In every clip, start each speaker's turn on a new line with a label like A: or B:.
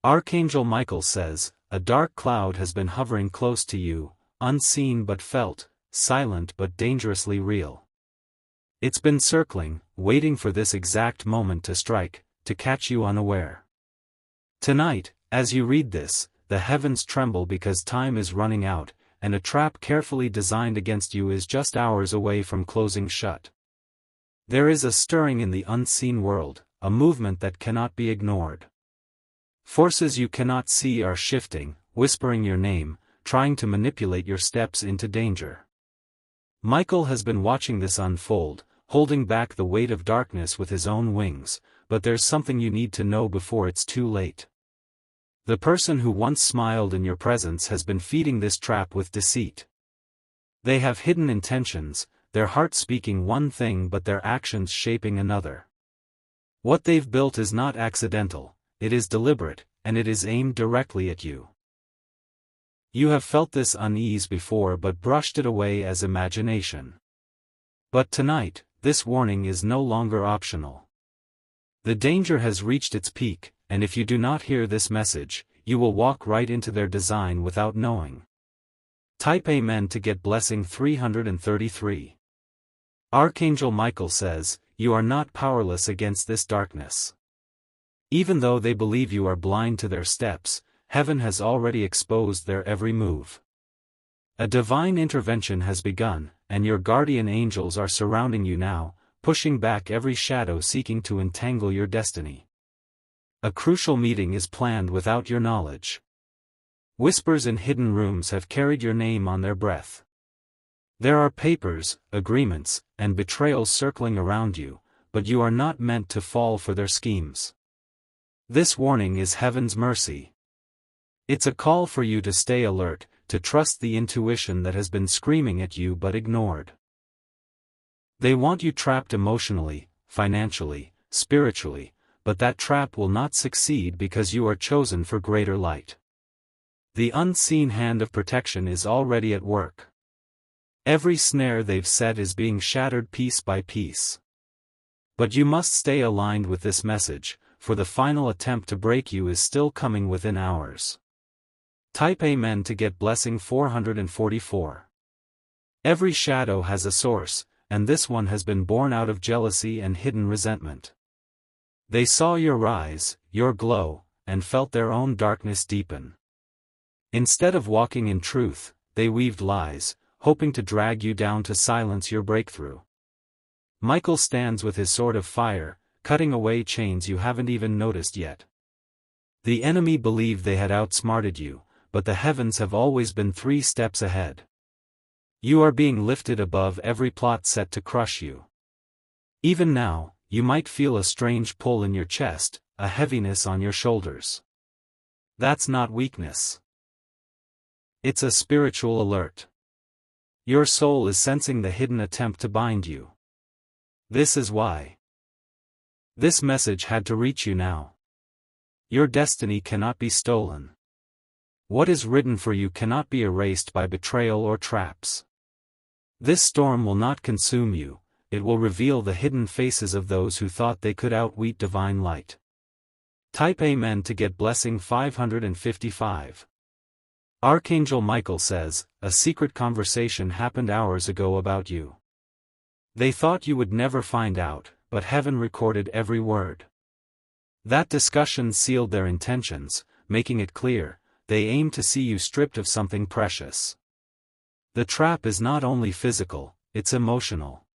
A: Archangel Michael says, a dark cloud has been hovering close to you, unseen but felt, silent but dangerously real. It's been circling, waiting for this exact moment to strike, to catch you unaware. Tonight, as you read this, the heavens tremble because time is running out, and a trap carefully designed against you is just hours away from closing shut. There is a stirring in the unseen world, a movement that cannot be ignored. Forces you cannot see are shifting, whispering your name, trying to manipulate your steps into danger. Michael has been watching this unfold, holding back the weight of darkness with his own wings, but there's something you need to know before it's too late. The person who once smiled in your presence has been feeding this trap with deceit. They have hidden intentions, their heart speaking one thing but their actions shaping another. What they've built is not accidental, it is deliberate, and it is aimed directly at you. You have felt this unease before but brushed it away as imagination. But tonight, this warning is no longer optional. The danger has reached its peak, and if you do not hear this message, you will walk right into their design without knowing. Type Amen to get blessing 333. Archangel Michael says, you are not powerless against this darkness. Even though they believe you are blind to their steps, heaven has already exposed their every move. A divine intervention has begun, and your guardian angels are surrounding you now, pushing back every shadow seeking to entangle your destiny. A crucial meeting is planned without your knowledge. Whispers in hidden rooms have carried your name on their breath. There are papers, agreements, and betrayals circling around you, but you are not meant to fall for their schemes. This warning is heaven's mercy. It's a call for you to stay alert, to trust the intuition that has been screaming at you but ignored. They want you trapped emotionally, financially, spiritually, but that trap will not succeed because you are chosen for greater light. The unseen hand of protection is already at work. Every snare they've set is being shattered piece by piece. But you must stay aligned with this message, for the final attempt to break you is still coming within hours. Type Amen to get blessing 444. Every shadow has a source, and this one has been born out of jealousy and hidden resentment. They saw your rise, your glow, and felt their own darkness deepen. Instead of walking in truth, they weaved lies, hoping to drag you down to silence your breakthrough. Michael stands with his sword of fire, cutting away chains you haven't even noticed yet. The enemy believed they had outsmarted you, but the heavens have always been 3 steps ahead. You are being lifted above every plot set to crush you. Even now, you might feel a strange pull in your chest, a heaviness on your shoulders. That's not weakness. It's a spiritual alert. Your soul is sensing the hidden attempt to bind you. This is why. This message had to reach you now. Your destiny cannot be stolen. What is written for you cannot be erased by betrayal or traps. This storm will not consume you, it will reveal the hidden faces of those who thought they could outwit divine light. Type Amen to get blessing 555. Archangel Michael says, a secret conversation happened hours ago about you. They thought you would never find out, but heaven recorded every word. That discussion sealed their intentions, making it clear, they aim to see you stripped of something precious. The trap is not only physical, it's emotional.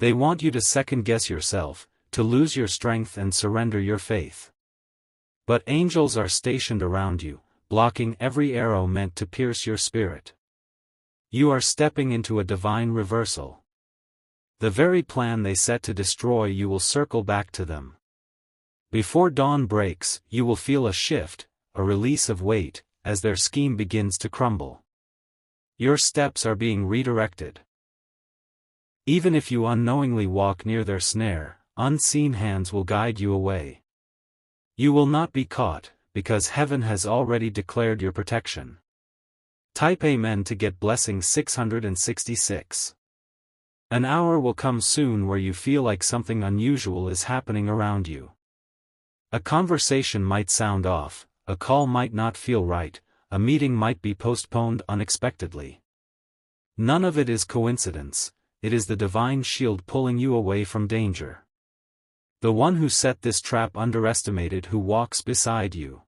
A: They want you to second-guess yourself, to lose your strength and surrender your faith. But angels are stationed around you, blocking every arrow meant to pierce your spirit. You are stepping into a divine reversal. The very plan they set to destroy you will circle back to them. Before dawn breaks, you will feel a shift, a release of weight, as their scheme begins to crumble. Your steps are being redirected. Even if you unknowingly walk near their snare, unseen hands will guide you away. You will not be caught, because heaven has already declared your protection. Type Amen to get blessing 666. An hour will come soon where you feel like something unusual is happening around you. A conversation might sound off, a call might not feel right, a meeting might be postponed unexpectedly. None of it is coincidence, it is the divine shield pulling you away from danger. The one who set this trap underestimated who walks beside you.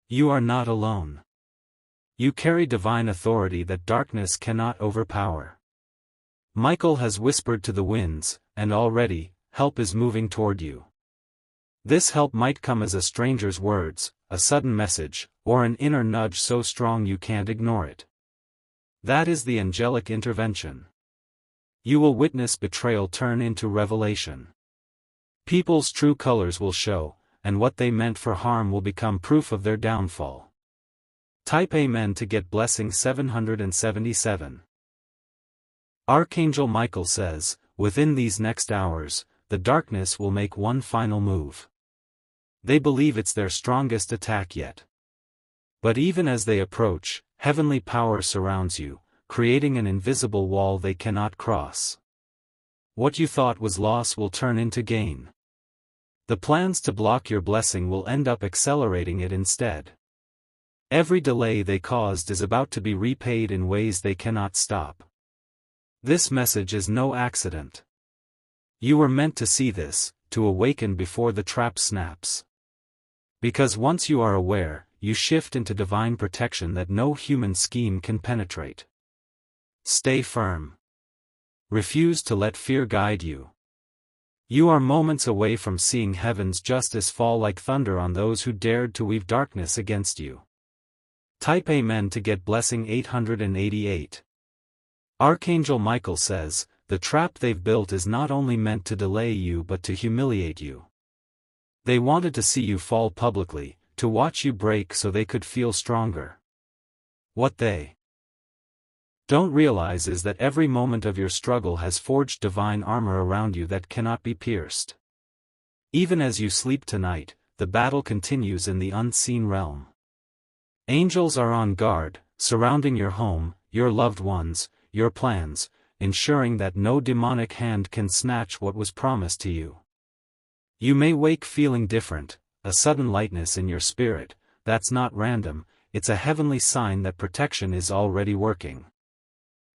A: You are not alone. You carry divine authority that darkness cannot overpower. Michael has whispered to the winds, and already, help is moving toward you. This help might come as a stranger's words, a sudden message, or an inner nudge so strong you can't ignore it. That is the angelic intervention. You will witness betrayal turn into revelation. People's true colors will show, and what they meant for harm will become proof of their downfall. Type Amen to get blessing 777. Archangel Michael says, within these next hours, the darkness will make one final move. They believe it's their strongest attack yet. But even as they approach, heavenly power surrounds you, creating an invisible wall they cannot cross. What you thought was loss will turn into gain. The plans to block your blessing will end up accelerating it instead. Every delay they caused is about to be repaid in ways they cannot stop. This message is no accident. You were meant to see this, to awaken before the trap snaps. Because once you are aware, you shift into divine protection that no human scheme can penetrate. Stay firm. Refuse to let fear guide you. You are moments away from seeing heaven's justice fall like thunder on those who dared to weave darkness against you. Type Amen to get blessing 888. Archangel Michael says, the trap they've built is not only meant to delay you but to humiliate you. They wanted to see you fall publicly, to watch you break so they could feel stronger. What they don't realize is that every moment of your struggle has forged divine armor around you that cannot be pierced. Even as you sleep tonight, the battle continues in the unseen realm. Angels are on guard, surrounding your home, your loved ones, your plans, ensuring that no demonic hand can snatch what was promised to you. You may wake feeling different, a sudden lightness in your spirit. That's not random, it's a heavenly sign that protection is already working.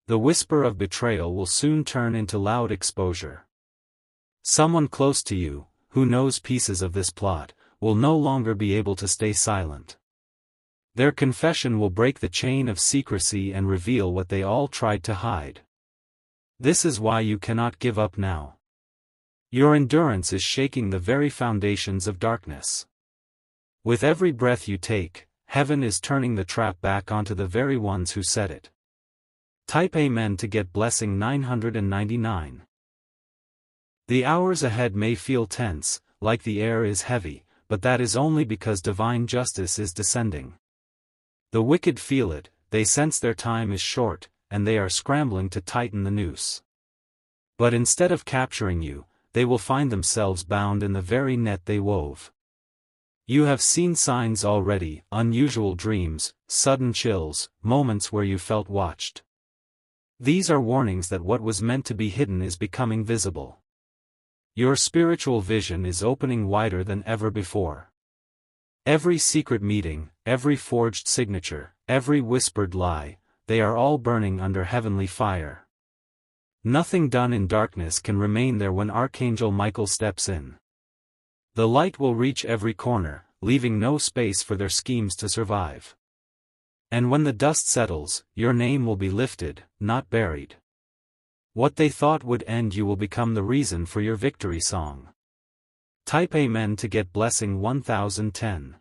A: The whisper of betrayal will soon turn into loud exposure. Someone close to you, who knows pieces of this plot, will no longer be able to stay silent. Their confession will break the chain of secrecy and reveal what they all tried to hide. This is why you cannot give up now. Your endurance is shaking the very foundations of darkness. With every breath you take, heaven is turning the trap back onto the very ones who set it. Type Amen to get blessing 999. The hours ahead may feel tense, like the air is heavy, but that is only because divine justice is descending. The wicked feel it, they sense their time is short, and they are scrambling to tighten the noose. But instead of capturing you, they will find themselves bound in the very net they wove. You have seen signs already, unusual dreams, sudden chills, moments where you felt watched. These are warnings that what was meant to be hidden is becoming visible. Your spiritual vision is opening wider than ever before. Every secret meeting, every forged signature, every whispered lie, they are all burning under heavenly fire. Nothing done in darkness can remain there when Archangel Michael steps in. The light will reach every corner, leaving no space for their schemes to survive. And when the dust settles, your name will be lifted, not buried. What they thought would end you will become the reason for your victory song. Type Amen to get blessing 1010.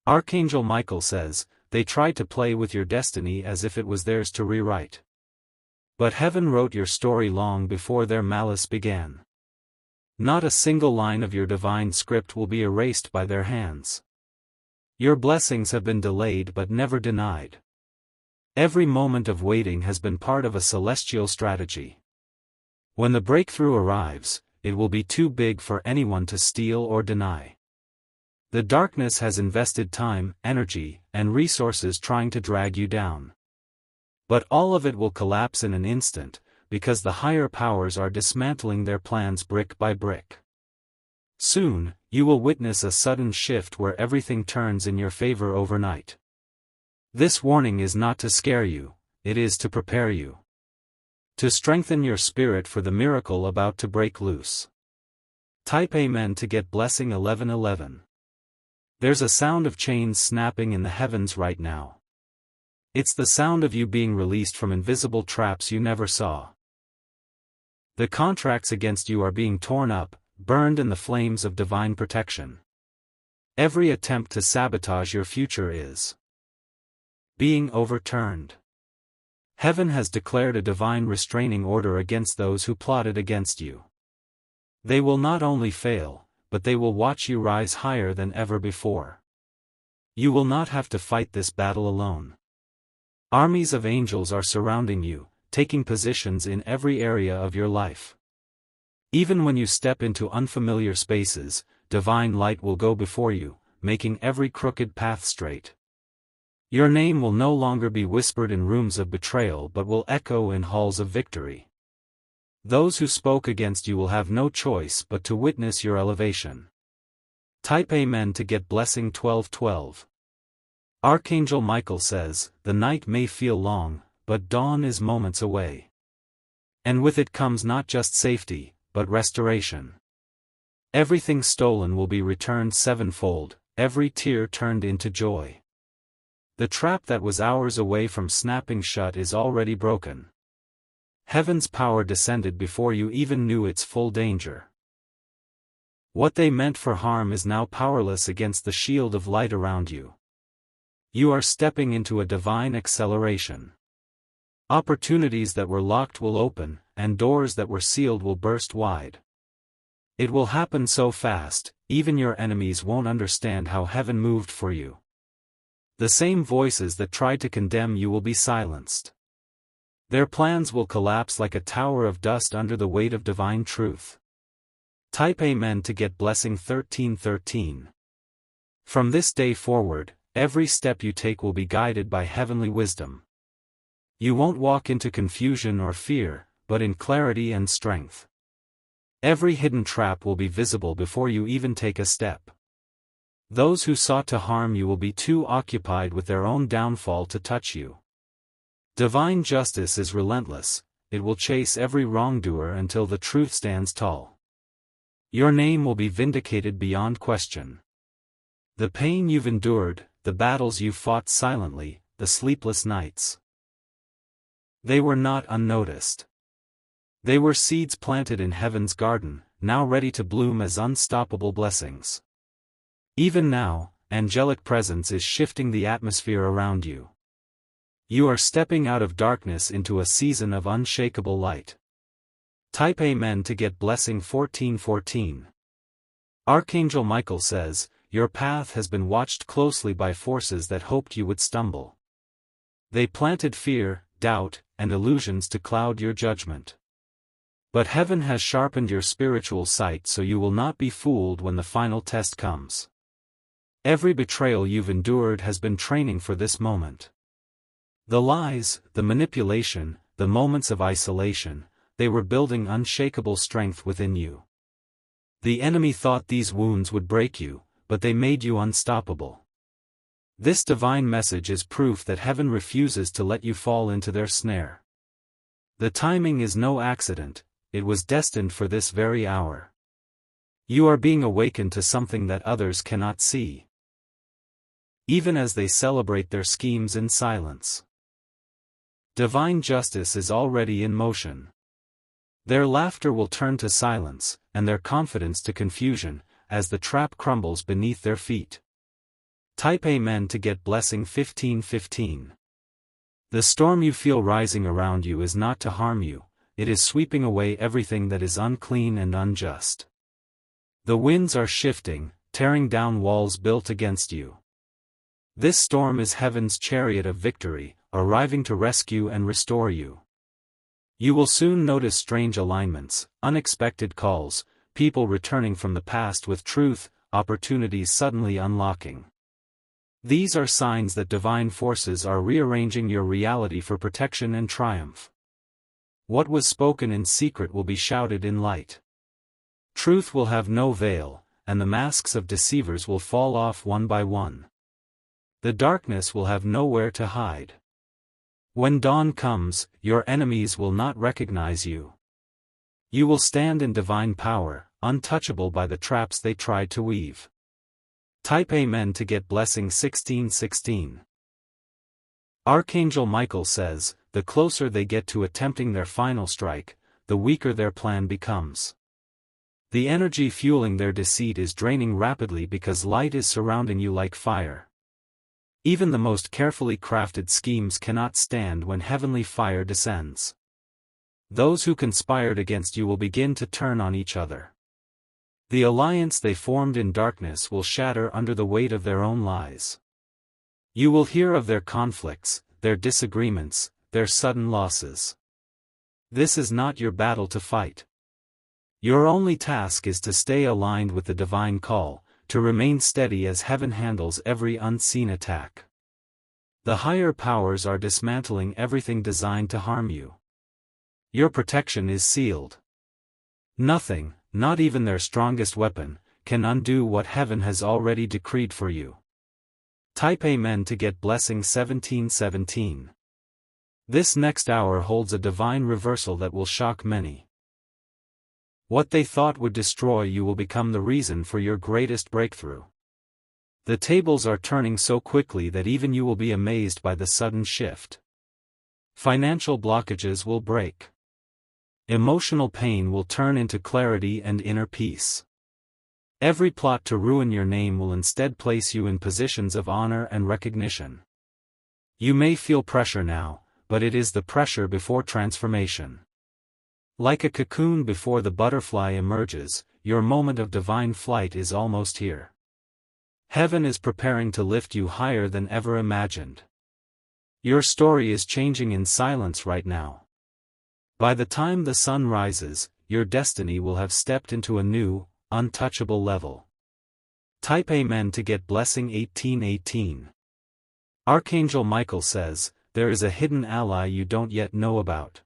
A: Archangel Michael says, they tried to play with your destiny as if it was theirs to rewrite. But heaven wrote your story long before their malice began. Not a single line of your divine script will be erased by their hands. Your blessings have been delayed but never denied. Every moment of waiting has been part of a celestial strategy. When the breakthrough arrives, it will be too big for anyone to steal or deny. The darkness has invested time, energy, and resources trying to drag you down. But all of it will collapse in an instant, because the higher powers are dismantling their plans brick by brick. Soon, You will witness a sudden shift where everything turns in your favor overnight. This warning is not to scare you, it is to prepare you. To strengthen your spirit for the miracle about to break loose. Type Amen to get blessing 1111. There's a sound of chains snapping in the heavens right now. It's the sound of you being released from invisible traps you never saw. The contracts against you are being torn up, burned in the flames of divine protection. Every attempt to sabotage your future is being overturned. Heaven has declared a divine restraining order against those who plotted against you. They will not only fail, but they will watch you rise higher than ever before. You will not have to fight this battle alone. Armies of angels are surrounding you, taking positions in every area of your life. Even when you step into unfamiliar spaces, divine light will go before you, making every crooked path straight. Your name will no longer be whispered in rooms of betrayal but will echo in halls of victory. Those who spoke against you will have no choice but to witness your elevation. Type Amen to get blessing 1212. Archangel Michael says, the night may feel long, but dawn is moments away. And with it comes not just safety, but restoration. Everything stolen will be returned sevenfold, every tear turned into joy. The trap that was hours away from snapping shut is already broken. Heaven's power descended before you even knew its full danger. What they meant for harm is now powerless against the shield of light around you. You are stepping into a divine acceleration. Opportunities that were locked will open, and doors that were sealed will burst wide. It will happen so fast, even your enemies won't understand how heaven moved for you. The same voices that tried to condemn you will be silenced. Their plans will collapse like a tower of dust under the weight of divine truth. Type Amen to get blessing 1313. From this day forward, every step you take will be guided by heavenly wisdom. You won't walk into confusion or fear, but in clarity and strength. Every hidden trap will be visible before you even take a step. Those who sought to harm you will be too occupied with their own downfall to touch you. Divine justice is relentless, it will chase every wrongdoer until the truth stands tall. Your name will be vindicated beyond question. The pain you've endured, the battles you fought silently, the sleepless nights. They were not unnoticed. They were seeds planted in heaven's garden, now ready to bloom as unstoppable blessings. Even now, angelic presence is shifting the atmosphere around you. You are stepping out of darkness into a season of unshakable light. Type Amen to get blessing 1414. Archangel Michael says, your path has been watched closely by forces that hoped you would stumble. They planted fear, doubt, and illusions to cloud your judgment. But heaven has sharpened your spiritual sight so you will not be fooled when the final test comes. Every betrayal you've endured has been training for this moment. The lies, the manipulation, the moments of isolation, they were building unshakable strength within you. The enemy thought these wounds would break you, but they made you unstoppable. This divine message is proof that heaven refuses to let you fall into their snare. The timing is no accident, it was destined for this very hour. You are being awakened to something that others cannot see. Even as they celebrate their schemes in silence. Divine justice is already in motion. Their laughter will turn to silence, and their confidence to confusion, as the trap crumbles beneath their feet. Type Amen to get blessing 1515. The storm you feel rising around you is not to harm you, it is sweeping away everything that is unclean and unjust. The winds are shifting, tearing down walls built against you. This storm is heaven's chariot of victory, arriving to rescue and restore you. You will soon notice strange alignments, unexpected calls, people returning from the past with truth, opportunities suddenly unlocking. These are signs that divine forces are rearranging your reality for protection and triumph. What was spoken in secret will be shouted in light. Truth will have no veil, and the masks of deceivers will fall off one by one. The darkness will have nowhere to hide. When dawn comes, your enemies will not recognize you. You will stand in divine power, untouchable by the traps they tried to weave. Type Amen to get blessing 1616. Archangel Michael says, the closer they get to attempting their final strike, the weaker their plan becomes. The energy fueling their deceit is draining rapidly because light is surrounding you like fire. Even the most carefully crafted schemes cannot stand when heavenly fire descends. Those who conspired against you will begin to turn on each other. The alliance they formed in darkness will shatter under the weight of their own lies. You will hear of their conflicts, their disagreements, their sudden losses. This is not your battle to fight. Your only task is to stay aligned with the divine call, to remain steady as heaven handles every unseen attack. The higher powers are dismantling everything designed to harm you. Your protection is sealed. Nothing, not even their strongest weapon, can undo what heaven has already decreed for you. Type Amen to get blessing 1717. This next hour holds a divine reversal that will shock many. What they thought would destroy you will become the reason for your greatest breakthrough. The tables are turning so quickly that even you will be amazed by the sudden shift. Financial blockages will break. Emotional pain will turn into clarity and inner peace. Every plot to ruin your name will instead place you in positions of honor and recognition. You may feel pressure now, but it is the pressure before transformation. Like a cocoon before the butterfly emerges, your moment of divine flight is almost here. Heaven is preparing to lift you higher than ever imagined. Your story is changing in silence right now. By the time the sun rises, your destiny will have stepped into a new, untouchable level. Type Amen to get blessing 1818. Archangel Michael says, there is a hidden ally you don't yet know about.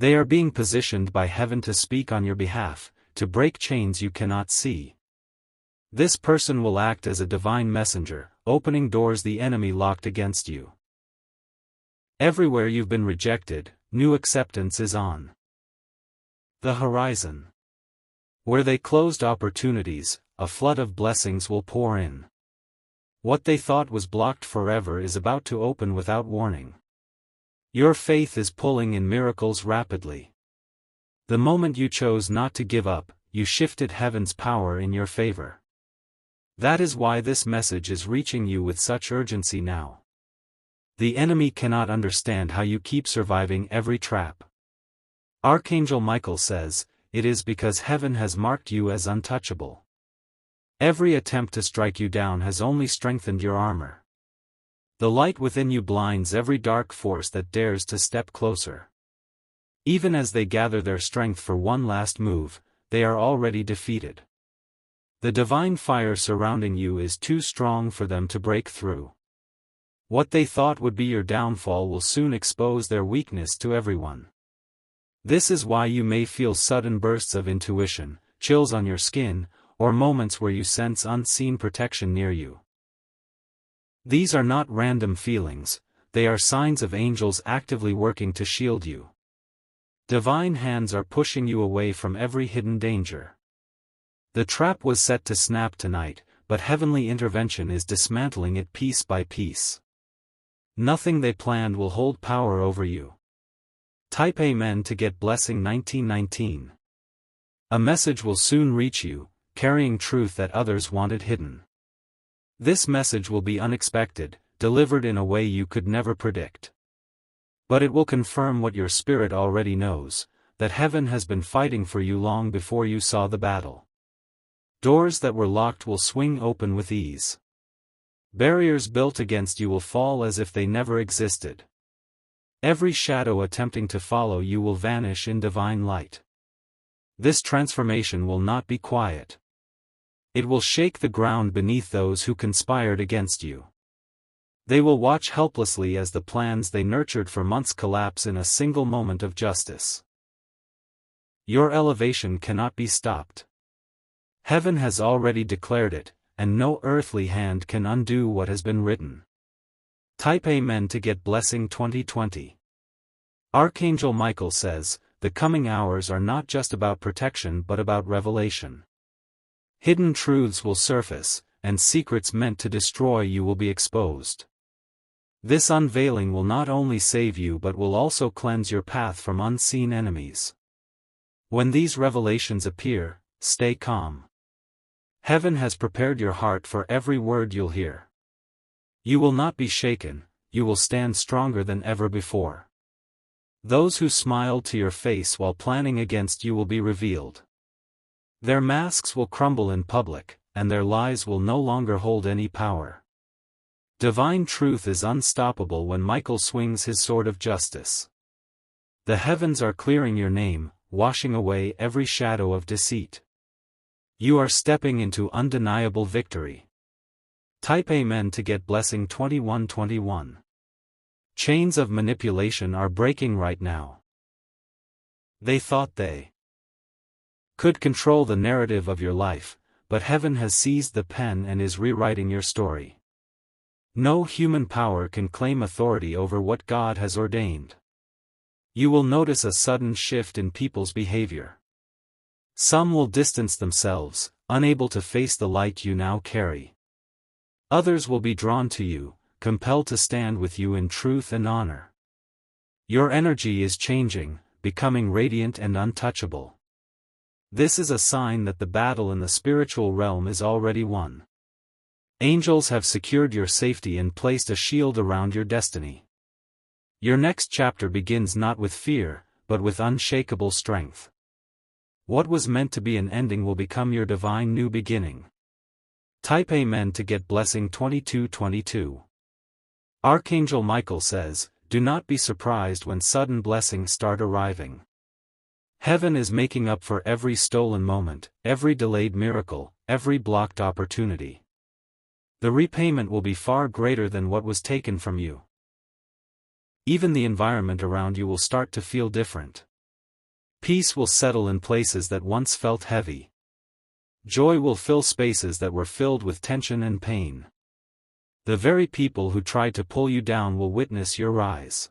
A: They are being positioned by heaven to speak on your behalf, to break chains you cannot see. This person will act as a divine messenger, opening doors the enemy locked against you. Everywhere you've been rejected, new acceptance is on the horizon. Where they closed opportunities, a flood of blessings will pour in. What they thought was blocked forever is about to open without warning. Your faith is pulling in miracles rapidly. The moment you chose not to give up, you shifted heaven's power in your favor. That is why this message is reaching you with such urgency now. The enemy cannot understand how you keep surviving every trap. Archangel Michael says, it is because heaven has marked you as untouchable. Every attempt to strike you down has only strengthened your armor. The light within you blinds every dark force that dares to step closer. Even as they gather their strength for one last move, they are already defeated. The divine fire surrounding you is too strong for them to break through. What they thought would be your downfall will soon expose their weakness to everyone. This is why you may feel sudden bursts of intuition, chills on your skin, or moments where you sense unseen protection near you. These are not random feelings, they are signs of angels actively working to shield you. Divine hands are pushing you away from every hidden danger. The trap was set to snap tonight, but heavenly intervention is dismantling it piece by piece. Nothing they planned will hold power over you. Type Amen to get blessing 1919. A message will soon reach you, carrying truth that others wanted hidden. This message will be unexpected, delivered in a way you could never predict. But it will confirm what your spirit already knows, that heaven has been fighting for you long before you saw the battle. Doors that were locked will swing open with ease. Barriers built against you will fall as if they never existed. Every shadow attempting to follow you will vanish in divine light. This transformation will not be quiet. It will shake the ground beneath those who conspired against you. They will watch helplessly as the plans they nurtured for months collapse in a single moment of justice. Your elevation cannot be stopped. Heaven has already declared it, and no earthly hand can undo what has been written. Type Amen to get blessing 2020. Archangel Michael says, the coming hours are not just about protection but about revelation. Hidden truths will surface, and secrets meant to destroy you will be exposed. This unveiling will not only save you but will also cleanse your path from unseen enemies. When these revelations appear, stay calm. Heaven has prepared your heart for every word you'll hear. You will not be shaken, you will stand stronger than ever before. Those who smiled to your face while planning against you will be revealed. Their masks will crumble in public, and their lies will no longer hold any power. Divine truth is unstoppable when Michael swings his sword of justice. The heavens are clearing your name, washing away every shadow of deceit. You are stepping into undeniable victory. Type Amen to get blessing 2121. Chains of manipulation are breaking right now. They thought they could control the narrative of your life, but heaven has seized the pen and is rewriting your story. No human power can claim authority over what God has ordained. You will notice a sudden shift in people's behavior. Some will distance themselves, unable to face the light you now carry. Others will be drawn to you, compelled to stand with you in truth and honor. Your energy is changing, becoming radiant and untouchable. This is a sign that the battle in the spiritual realm is already won. Angels have secured your safety and placed a shield around your destiny. Your next chapter begins not with fear, but with unshakable strength. What was meant to be an ending will become your divine new beginning. Type Amen to get blessing 2222. Archangel Michael says, do not be surprised when sudden blessings start arriving. Heaven is making up for every stolen moment, every delayed miracle, every blocked opportunity. The repayment will be far greater than what was taken from you. Even the environment around you will start to feel different. Peace will settle in places that once felt heavy. Joy will fill spaces that were filled with tension and pain. The very people who tried to pull you down will witness your rise.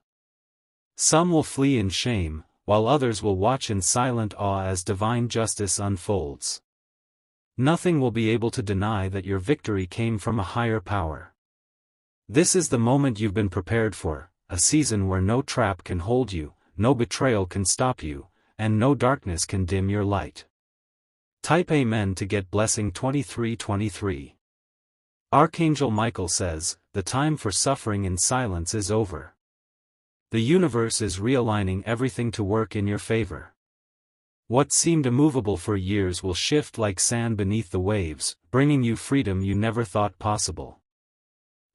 A: Some will flee in shame, while others will watch in silent awe as divine justice unfolds. Nothing will be able to deny that your victory came from a higher power. This is the moment you've been prepared for, a season where no trap can hold you, no betrayal can stop you, and no darkness can dim your light. Type Amen to get blessing 2323. Archangel Michael says, the time for suffering in silence is over. The universe is realigning everything to work in your favor. What seemed immovable for years will shift like sand beneath the waves, bringing you freedom you never thought possible.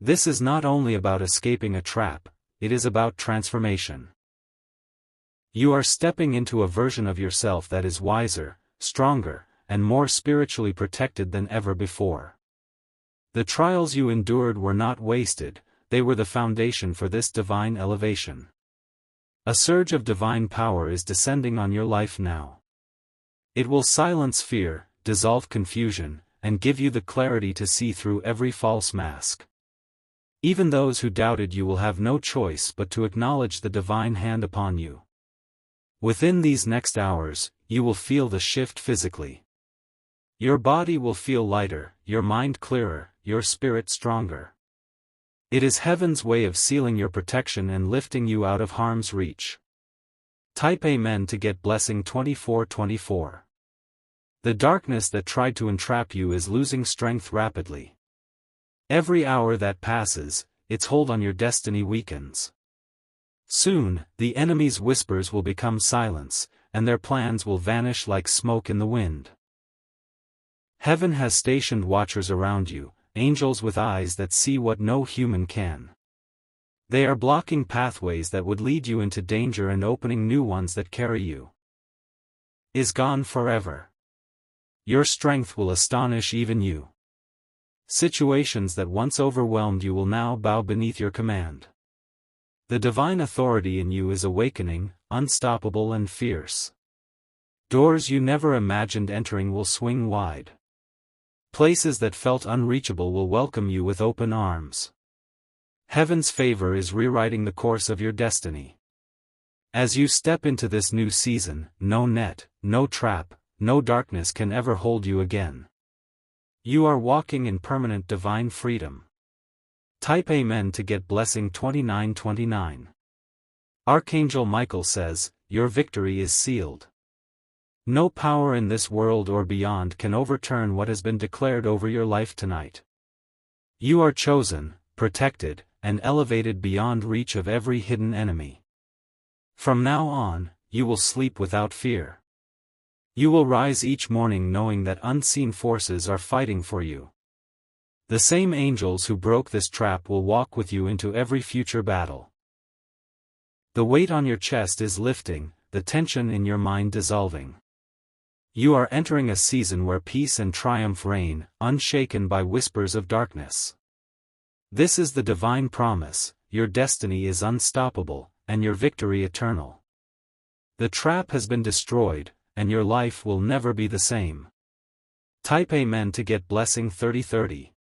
A: This is not only about escaping a trap, it is about transformation. You are stepping into a version of yourself that is wiser, stronger, and more spiritually protected than ever before. The trials you endured were not wasted, they were the foundation for this divine elevation. A surge of divine power is descending on your life now. It will silence fear, dissolve confusion, and give you the clarity to see through every false mask. Even those who doubted you will have no choice but to acknowledge the divine hand upon you. Within these next hours, you will feel the shift physically. Your body will feel lighter, your mind clearer, your spirit stronger. It is heaven's way of sealing your protection and lifting you out of harm's reach. Type Amen to get blessing 2424. The darkness that tried to entrap you is losing strength rapidly. Every hour that passes, its hold on your destiny weakens. Soon, the enemy's whispers will become silence, and their plans will vanish like smoke in the wind. Heaven has stationed watchers around you, angels with eyes that see what no human can. They are blocking pathways that would lead you into danger and opening new ones that carry you. Is gone forever. Your strength will astonish even you. Situations that once overwhelmed you will now bow beneath your command. The divine authority in you is awakening, unstoppable and fierce. Doors you never imagined entering will swing wide. Places that felt unreachable will welcome you with open arms. Heaven's favor is rewriting the course of your destiny. As you step into this new season, no net, no trap, no darkness can ever hold you again. You are walking in permanent divine freedom. Type Amen to get blessing 2929. Archangel Michael says, your victory is sealed. No power in this world or beyond can overturn what has been declared over your life tonight. You are chosen, protected, and elevated beyond reach of every hidden enemy. From now on, you will sleep without fear. You will rise each morning knowing that unseen forces are fighting for you. The same angels who broke this trap will walk with you into every future battle. The weight on your chest is lifting, the tension in your mind dissolving. You are entering a season where peace and triumph reign, unshaken by whispers of darkness. This is the divine promise, your destiny is unstoppable, and your victory eternal. The trap has been destroyed, and your life will never be the same. Type Amen to get blessing 3030.